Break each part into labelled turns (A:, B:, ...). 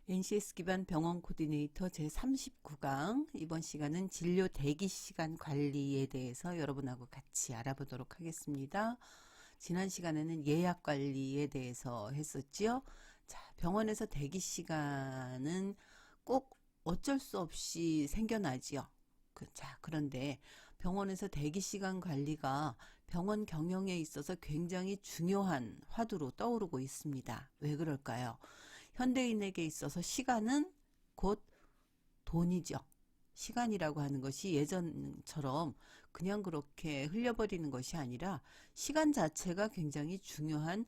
A: NCS 기반 병원 코디네이터 제39강 이번 시간은 진료 대기 시간 관리에 대해서 여러분하고 같이 알아보도록 하겠습니다. 지난 시간에는 예약 관리에 대해서 했었지요. 자, 병원에서 대기 시간은 꼭 어쩔 수 없이 생겨나지요. 그런데 병원에서 대기 시간 관리가 병원 경영에 있어서 굉장히 중요한 화두로 떠오르고 있습니다. 왜 그럴까요? 현대인에게 있어서 시간은 곧 돈이죠. 시간이라고 하는 것이 예전처럼 그냥 그렇게 흘려버리는 것이 아니라 시간 자체가 굉장히 중요한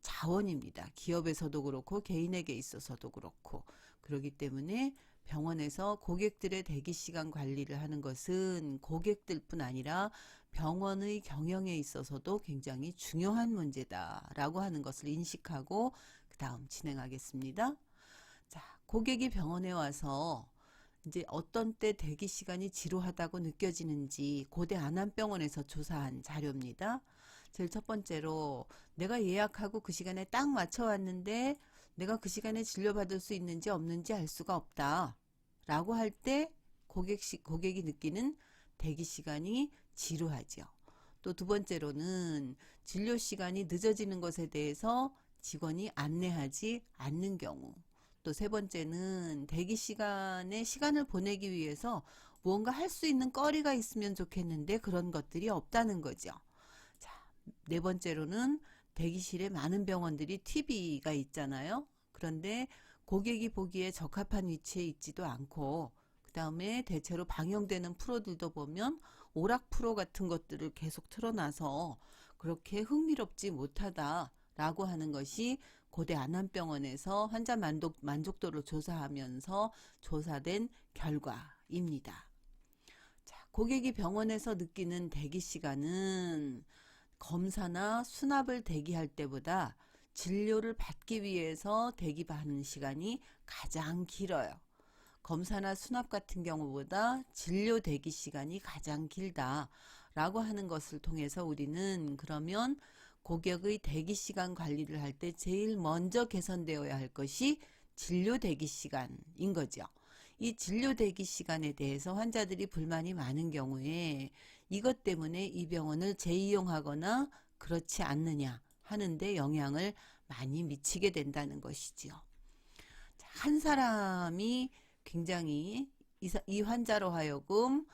A: 자원입니다. 기업에서도 그렇고 개인에게 있어서도 그렇고. 그렇기 때문에 병원에서 고객들의 대기 시간 관리를 하는 것은 고객들뿐 아니라 병원의 경영에 있어서도 굉장히 중요한 문제다라고 하는 것을 인식하고 그 다음 진행하겠습니다. 자, 고객이 병원에 와서 이제 어떤 때 대기 시간이 지루하다고 느껴지는지 고대 안암병원에서 조사한 자료입니다. 제일 첫 번째로 내가 예약하고 그 시간에 딱 맞춰 왔는데 내가 그 시간에 진료받을 수 있는지 없는지 알 수가 없다 라고 할 때 고객이 느끼는 대기 시간이 지루하죠. 또 두 번째로는 진료 시간이 늦어지는 것에 대해서 직원이 안내하지 않는 경우. 또 세 번째는 대기 시간에 시간을 보내기 위해서 무언가 할 수 있는 거리가 있으면 좋겠는데 그런 것들이 없다는 거죠. 자, 네 번째로는 대기실에 많은 병원들이 TV가 있잖아요. 그런데 고객이 보기에 적합한 위치에 있지도 않고 그 다음에 대체로 방영되는 프로들도 보면 오락 프로 같은 것들을 계속 틀어놔서 그렇게 흥미롭지 못하다 라고 하는 것이 고대 안암병원에서 환자 만족도를 조사하면서 조사된 결과입니다. 자, 고객이 병원에서 느끼는 대기 시간은 검사나 수납을 대기할 때보다 진료를 받기 위해서 대기하는 시간이 가장 길어요. 검사나 수납 같은 경우보다 진료 대기 시간이 가장 길다라고 하는 것을 통해서 우리는 그러면 고객의 대기 시간 관리를 할 때 제일 먼저 개선되어야 할 것이 진료 대기 시간인 거죠. 이 진료 대기 시간에 대해서 환자들이 불만이 많은 경우에 이것 때문에 이 병원을 재이용하거나 그렇지 않느냐 하는데 영향을 많이 미치게 된다는 것이지요. 한 사람이 굉장히 이 환자로 하여금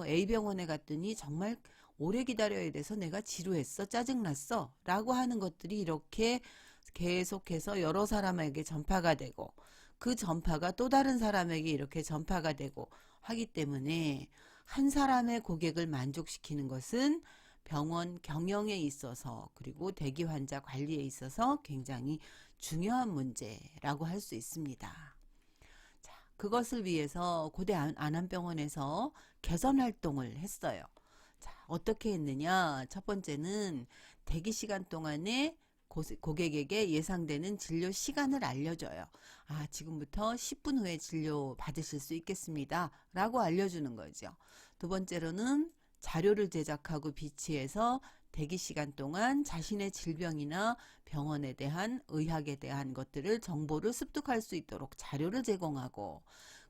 A: A병원에 갔더니 정말 오래 기다려야 돼서 내가 지루했어, 짜증났어 라고 하는 것들이 이렇게 계속해서 여러 사람에게 전파가 되고 그 전파가 또 다른 사람에게 이렇게 전파가 되고 하기 때문에 한 사람의 고객을 만족시키는 것은 병원 경영에 있어서 그리고 대기 환자 관리에 있어서 굉장히 중요한 문제라고 할 수 있습니다. 자, 그것을 위해서 고대 안암병원에서 개선 활동을 했어요. 자, 어떻게 했느냐? 첫 번째는 대기 시간 동안에 고객에게 예상되는 진료 시간을 알려줘요. 아, 지금부터 10분 후에 진료 받으실 수 있겠습니다. 라고 알려주는 거죠. 두 번째로는 자료를 제작하고 비치해서 대기 시간 동안 자신의 질병이나 병원에 대한 의학에 대한 것들을 정보를 습득할 수 있도록 자료를 제공하고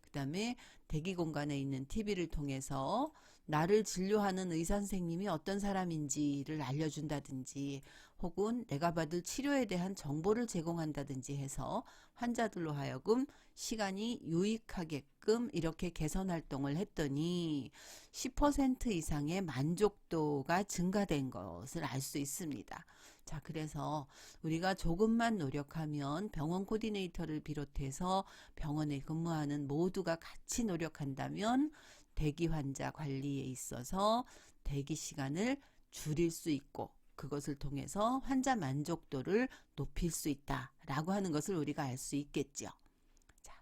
A: 그 다음에 대기 공간에 있는 TV를 통해서 나를 진료하는 의사 선생님이 어떤 사람인지를 알려준다든지 혹은 내가 받을 치료에 대한 정보를 제공한다든지 해서 환자들로 하여금 시간이 유익하게끔 이렇게 개선 활동을 했더니 10% 이상의 만족도가 증가된 것을 알 수 있습니다. 자, 그래서 우리가 조금만 노력하면 병원 코디네이터를 비롯해서 병원에 근무하는 모두가 같이 노력한다면 대기 환자 관리에 있어서 대기 시간을 줄일 수 있고 그것을 통해서 환자 만족도를 높일 수 있다라고 하는 것을 우리가 알 수 있겠죠. 자,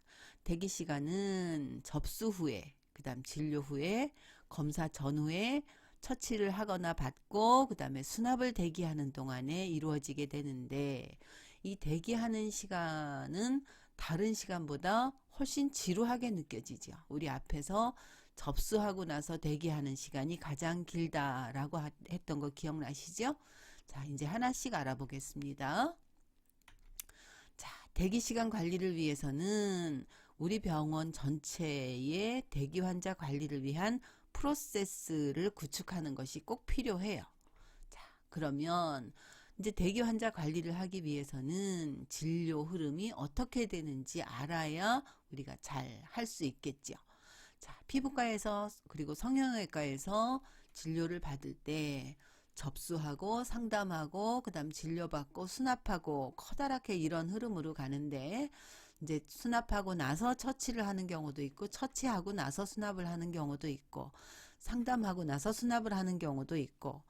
A: 대기 시간은 접수 후에, 그 다음 진료 후에, 검사 전후에 처치를 하거나 받고 그 다음에 수납을 대기하는 동안에 이루어지게 되는데 이 대기하는 시간은 다른 시간보다 훨씬 지루하게 느껴지죠. 우리 앞에서 접수하고 나서 대기하는 시간이 가장 길다라고 했던 거 기억나시죠? 자, 이제 하나씩 알아보겠습니다. 자, 대기 시간 관리를 위해서는 우리 병원 전체의 대기 환자 관리를 위한 프로세스를 구축하는 것이 꼭 필요해요. 자, 그러면 이제 대기 환자 관리를 하기 위해서는 진료 흐름이 어떻게 되는지 알아야 우리가 잘 할 수 있겠죠. 자, 피부과에서 그리고 성형외과에서 진료를 받을 때 접수하고 상담하고 그다음 진료받고 수납하고 커다랗게 이런 흐름으로 가는데, 이제 수납하고 나서 처치를 하는 경우도 있고 처치하고 나서 수납을 하는 경우도 있고 상담하고 나서 수납을 하는 경우도 있고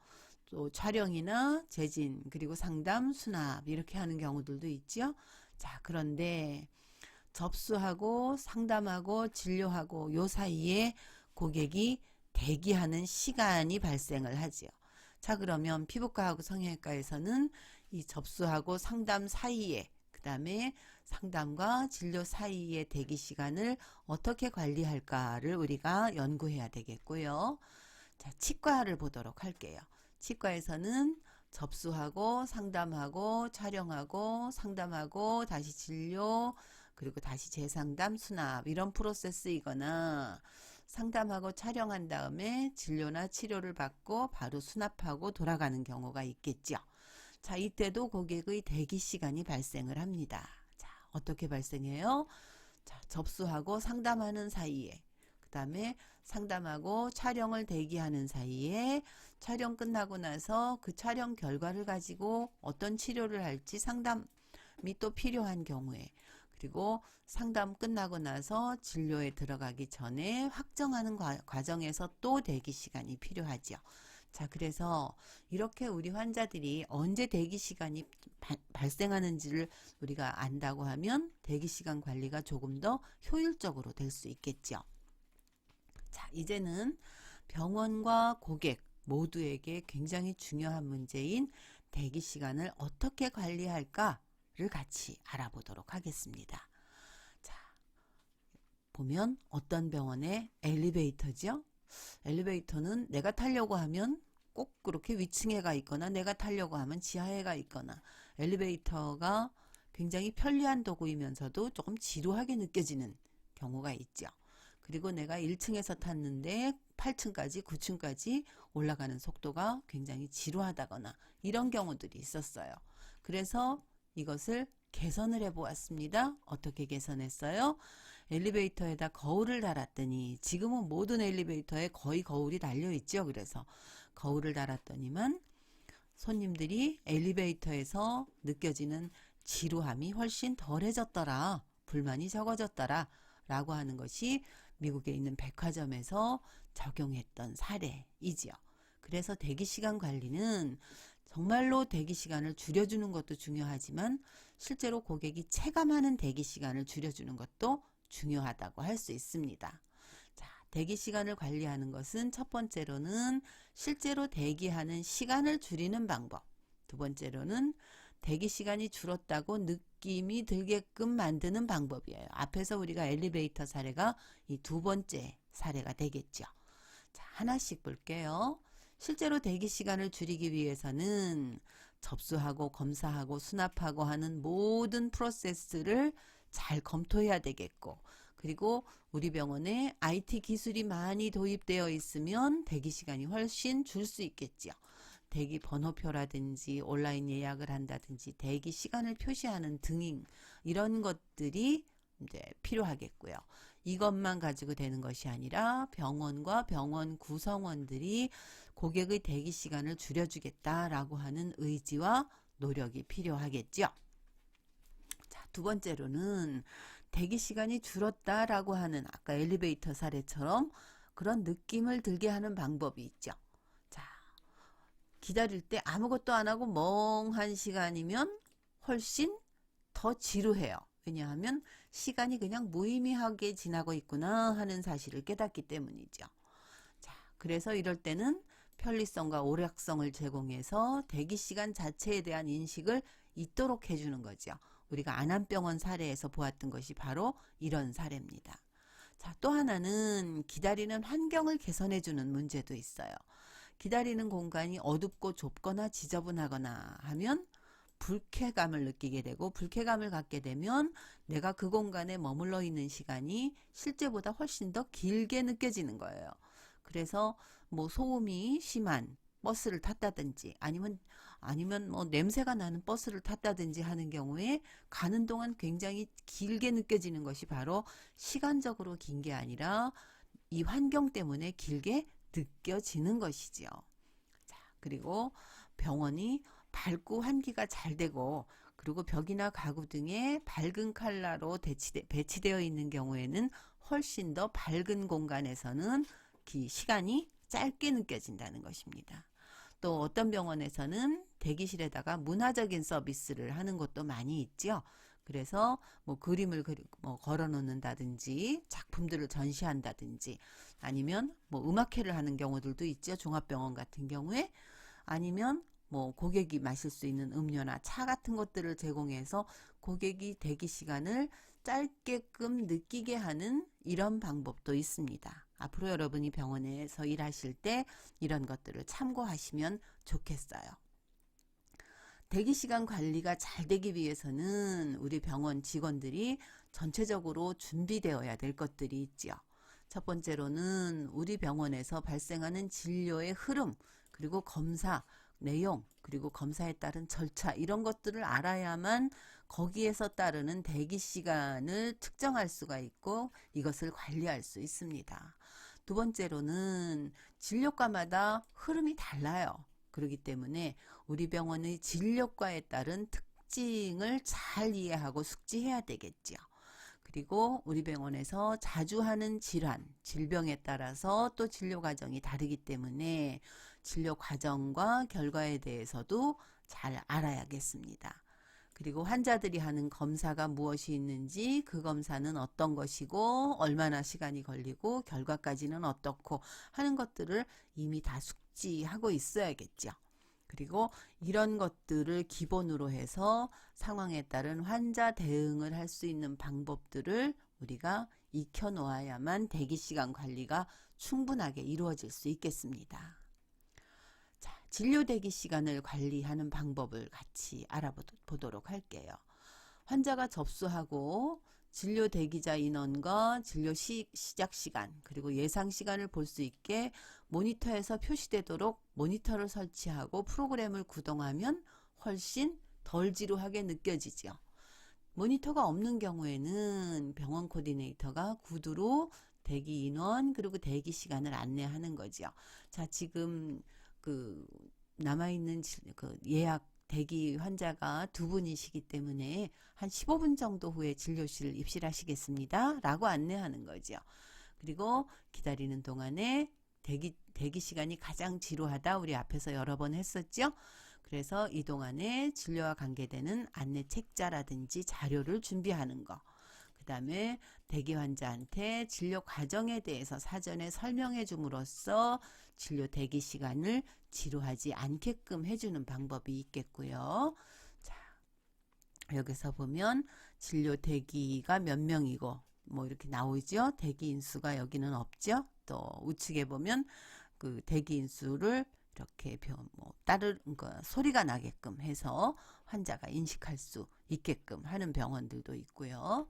A: 또 촬영이나 재진 그리고 상담 수납 이렇게 하는 경우들도 있죠. 자, 그런데 접수하고 상담하고 진료하고 요 사이에 고객이 대기하는 시간이 발생을 하지요. 자, 그러면 피부과하고 성형외과에서는 이 접수하고 상담 사이에, 그 다음에 상담과 진료 사이의 대기 시간을 어떻게 관리할까를 우리가 연구해야 되겠고요. 자, 치과를 보도록 할게요. 치과에서는 접수하고 상담하고 촬영하고 상담하고 다시 진료 그리고 다시 재상담 수납 이런 프로세스이거나, 상담하고 촬영한 다음에 진료나 치료를 받고 바로 수납하고 돌아가는 경우가 있겠죠. 자, 이때도 고객의 대기 시간이 발생을 합니다. 자, 어떻게 발생해요? 자, 접수하고 상담하는 사이에, 그 다음에 상담하고 촬영을 대기하는 사이에, 촬영 끝나고 나서 그 촬영 결과를 가지고 어떤 치료를 할지 상담이 또 필요한 경우에, 그리고 상담 끝나고 나서 진료에 들어가기 전에 확정하는 과정에서 또 대기 시간이 필요하죠. 자, 그래서 이렇게 우리 환자들이 언제 대기 시간이 발생하는지를 우리가 안다고 하면 대기 시간 관리가 조금 더 효율적으로 될 수 있겠죠. 자, 이제는 병원과 고객 모두에게 굉장히 중요한 문제인 대기 시간을 어떻게 관리할까를 같이 알아보도록 하겠습니다. 자, 보면 어떤 병원의 엘리베이터죠? 엘리베이터는 내가 타려고 하면 꼭 그렇게 위층에 가 있거나 내가 타려고 하면 지하에 가 있거나, 엘리베이터가 굉장히 편리한 도구이면서도 조금 지루하게 느껴지는 경우가 있죠. 그리고 내가 1층에서 탔는데 8층까지 9층까지 올라가는 속도가 굉장히 지루하다거나 이런 경우들이 있었어요. 그래서 이것을 개선을 해보았습니다. 어떻게 개선했어요? 엘리베이터에다 거울을 달았더니, 지금은 모든 엘리베이터에 거의 거울이 달려있죠. 그래서 거울을 달았더니만 손님들이 엘리베이터에서 느껴지는 지루함이 훨씬 덜해졌더라, 불만이 적어졌더라 라고 하는 것이 미국에 있는 백화점에서 적용했던 사례이지요. 그래서 대기시간 관리는 정말로 대기시간을 줄여주는 것도 중요하지만 실제로 고객이 체감하는 대기시간을 줄여주는 것도 중요하다고 할 수 있습니다. 자, 대기시간을 관리하는 것은 첫 번째로는 실제로 대기하는 시간을 줄이는 방법, 두 번째로는 대기시간이 줄었다고 느낌이 들게끔 만드는 방법이에요. 앞에서 우리가 엘리베이터 사례가 이 두 번째 사례가 되겠죠. 자, 하나씩 볼게요. 실제로 대기시간을 줄이기 위해서는 접수하고 검사하고 수납하고 하는 모든 프로세스를 잘 검토해야 되겠고, 그리고 우리 병원에 IT 기술이 많이 도입되어 있으면 대기시간이 훨씬 줄 수 있겠죠. 대기 번호표라든지 온라인 예약을 한다든지 대기 시간을 표시하는 등인 이런 것들이 이제 필요하겠고요. 이것만 가지고 되는 것이 아니라 병원과 병원 구성원들이 고객의 대기 시간을 줄여주겠다라고 하는 의지와 노력이 필요하겠죠. 자, 두 번째로는 대기 시간이 줄었다라고 하는 아까 엘리베이터 사례처럼 그런 느낌을 들게 하는 방법이 있죠. 자, 기다릴 때 아무것도 안 하고 멍한 시간이면 훨씬 더 지루해요. 왜냐하면 시간이 그냥 무의미하게 지나고 있구나 하는 사실을 깨닫기 때문이죠. 자, 그래서 이럴 때는 편리성과 오락성을 제공해서 대기 시간 자체에 대한 인식을 있도록 해주는 거죠. 우리가 안암병원 사례에서 보았던 것이 바로 이런 사례입니다. 자, 또 하나는 기다리는 환경을 개선해주는 문제도 있어요. 기다리는 공간이 어둡고 좁거나 지저분하거나 하면 불쾌감을 느끼게 되고, 불쾌감을 갖게 되면 내가 그 공간에 머물러 있는 시간이 실제보다 훨씬 더 길게 느껴지는 거예요. 그래서 뭐 소음이 심한 버스를 탔다든지 아니면 뭐 냄새가 나는 버스를 탔다든지 하는 경우에 가는 동안 굉장히 길게 느껴지는 것이 바로 시간적으로 긴 게 아니라 이 환경 때문에 길게 느껴지는 것이지요. 자, 그리고 병원이 밝고 환기가 잘 되고, 그리고 벽이나 가구 등에 밝은 컬러로 배치되어 있는 경우에는 훨씬 더 밝은 공간에서는 시간이 짧게 느껴진다는 것입니다. 또 어떤 병원에서는 대기실에다가 문화적인 서비스를 하는 곳도 많이 있죠. 그래서 뭐 그림을 걸어 놓는다든지 작품들을 전시한다든지, 아니면 뭐 음악회를 하는 경우들도 있죠. 종합병원 같은 경우에. 아니면 뭐 고객이 마실 수 있는 음료나 차 같은 것들을 제공해서 고객이 대기 시간을 짧게끔 느끼게 하는 이런 방법도 있습니다. 앞으로 여러분이 병원에서 일하실 때 이런 것들을 참고하시면 좋겠어요. 대기시간 관리가 잘 되기 위해서는 우리 병원 직원들이 전체적으로 준비되어야 될 것들이 있죠. 첫 번째로는 우리 병원에서 발생하는 진료의 흐름, 그리고 검사 내용, 그리고 검사에 따른 절차, 이런 것들을 알아야만 거기에서 따르는 대기 시간을 특정할 수가 있고 이것을 관리할 수 있습니다. 두 번째로는 진료과마다 흐름이 달라요. 그렇기 때문에 우리 병원의 진료과에 따른 특징을 잘 이해하고 숙지해야 되겠죠. 그리고 우리 병원에서 자주 하는 질병에 따라서 또 진료 과정이 다르기 때문에 진료 과정과 결과에 대해서도 잘 알아야겠습니다. 그리고 환자들이 하는 검사가 무엇이 있는지, 그 검사는 어떤 것이고 얼마나 시간이 걸리고 결과까지는 어떻고 하는 것들을 이미 다 숙지하고 있어야겠죠. 그리고 이런 것들을 기본으로 해서 상황에 따른 환자 대응을 할 수 있는 방법들을 우리가 익혀 놓아야만 대기시간 관리가 충분하게 이루어질 수 있겠습니다. 자, 진료 대기 시간을 관리하는 방법을 같이 알아보도록 할게요. 환자가 접수하고 진료 대기자 인원과 진료 시작 시간, 그리고 예상 시간을 볼 수 있게 모니터에서 표시되도록 모니터를 설치하고 프로그램을 구동하면 훨씬 덜 지루하게 느껴지죠. 모니터가 없는 경우에는 병원 코디네이터가 구두로 대기 인원 그리고 대기 시간을 안내하는 거죠. 자, 지금 남아있는 예약 대기 환자가 2분이시기 때문에 한 15분 정도 후에 진료실 입실하시겠습니다 라고 안내하는 거죠. 그리고 기다리는 동안에 대기 시간이 가장 지루하다, 우리 앞에서 여러 번 했었죠. 그래서 이 동안에 진료와 관계되는 안내 책자라든지 자료를 준비하는 거, 그 다음에 대기 환자한테 진료 과정에 대해서 사전에 설명해 줌으로써 진료 대기 시간을 지루하지 않게끔 해주는 방법이 있겠고요. 자, 여기서 보면 진료 대기가 몇 명이고 뭐 이렇게 나오죠. 대기 인수가 여기는 없죠. 또 우측에 보면 그 대기 인수를 이렇게 그러니까 소리가 나게끔 해서 환자가 인식할 수 있게끔 하는 병원들도 있고요.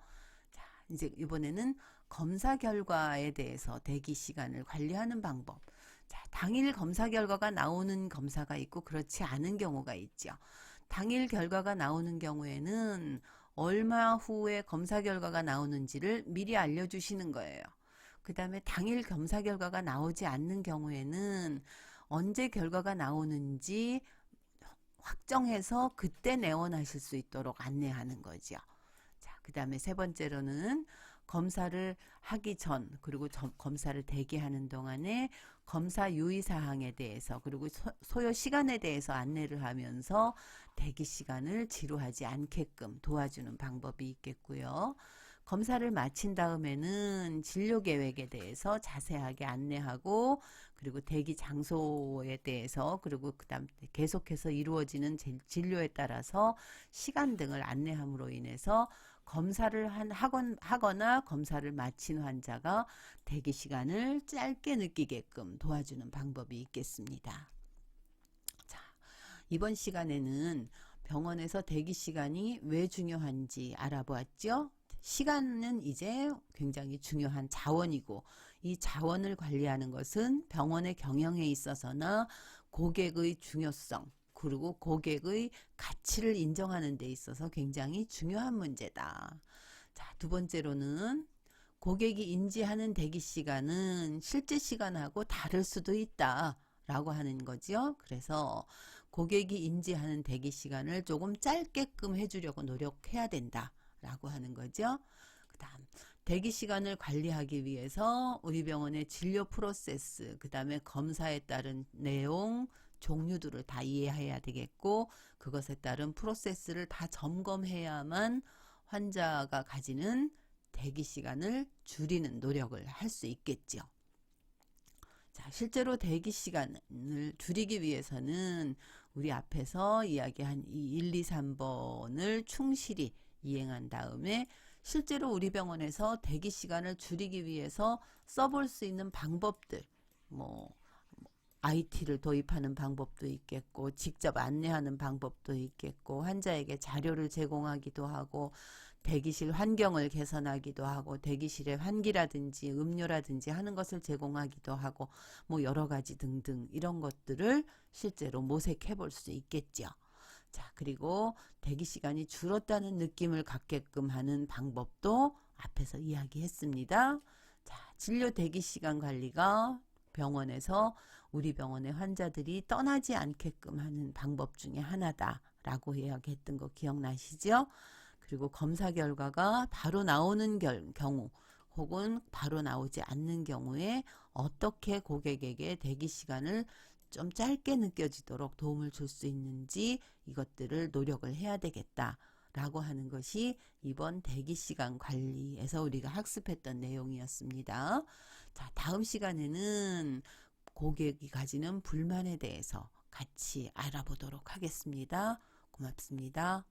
A: 자, 이제 이번에는 검사 결과에 대해서 대기 시간을 관리하는 방법. 자, 당일 검사 결과가 나오는 검사가 있고 그렇지 않은 경우가 있죠. 당일 결과가 나오는 경우에는 얼마 후에 검사 결과가 나오는지를 미리 알려주시는 거예요. 그 다음에 당일 검사 결과가 나오지 않는 경우에는 언제 결과가 나오는지 확정해서 그때 내원하실 수 있도록 안내하는 거죠. 자, 그 다음에 세 번째로는 검사를 하기 전, 그리고 검사를 대기하는 동안에 검사 유의사항에 대해서, 그리고 소요 시간에 대해서 안내를 하면서 대기 시간을 지루하지 않게끔 도와주는 방법이 있겠고요. 검사를 마친 다음에는 진료 계획에 대해서 자세하게 안내하고, 그리고 대기 장소에 대해서, 그리고 그다음 계속해서 이루어지는 진료에 따라서 시간 등을 안내함으로 인해서 검사를 하거나 검사를 마친 환자가 대기 시간을 짧게 느끼게끔 도와주는 방법이 있겠습니다. 자, 이번 시간에는 병원에서 대기 시간이 왜 중요한지 알아보았죠? 시간은 이제 굉장히 중요한 자원이고 이 자원을 관리하는 것은 병원의 경영에 있어서나 고객의 중요성 그리고 고객의 가치를 인정하는 데 있어서 굉장히 중요한 문제다. 자, 두 번째로는 고객이 인지하는 대기 시간은 실제 시간하고 다를 수도 있다 라고 하는 거죠. 그래서 고객이 인지하는 대기 시간을 조금 짧게끔 해주려고 노력해야 된다 라고 하는 거죠. 그 다음 대기 시간을 관리하기 위해서 우리 병원의 진료 프로세스, 그 다음에 검사에 따른 내용, 종류들을 다 이해해야 되겠고 그것에 따른 프로세스를 다 점검해야만 환자가 가지는 대기 시간을 줄이는 노력을 할 수 있겠죠. 자, 실제로 대기 시간을 줄이기 위해서는 우리 앞에서 이야기한 이 1, 2, 3번을 충실히 이행한 다음에 실제로 우리 병원에서 대기 시간을 줄이기 위해서 써볼 수 있는 방법들, IT를 도입하는 방법도 있겠고 직접 안내하는 방법도 있겠고 환자에게 자료를 제공하기도 하고 대기실 환경을 개선하기도 하고 대기실의 환기라든지 음료라든지 하는 것을 제공하기도 하고 여러 가지 등등 이런 것들을 실제로 모색해 볼 수 있겠죠. 자, 그리고 대기 시간이 줄었다는 느낌을 갖게끔 하는 방법도 앞에서 이야기했습니다. 자, 진료 대기 시간 관리가 병원에서 우리 병원의 환자들이 떠나지 않게끔 하는 방법 중에 하나다라고 이야기했던 거 기억나시죠? 그리고 검사 결과가 바로 나오는 경우 혹은 바로 나오지 않는 경우에 어떻게 고객에게 대기 시간을 좀 짧게 느껴지도록 도움을 줄 수 있는지 이것들을 노력을 해야 되겠다라고 하는 것이 이번 대기 시간 관리에서 우리가 학습했던 내용이었습니다. 자, 다음 시간에는 고객이 가지는 불만에 대해서 같이 알아보도록 하겠습니다. 고맙습니다.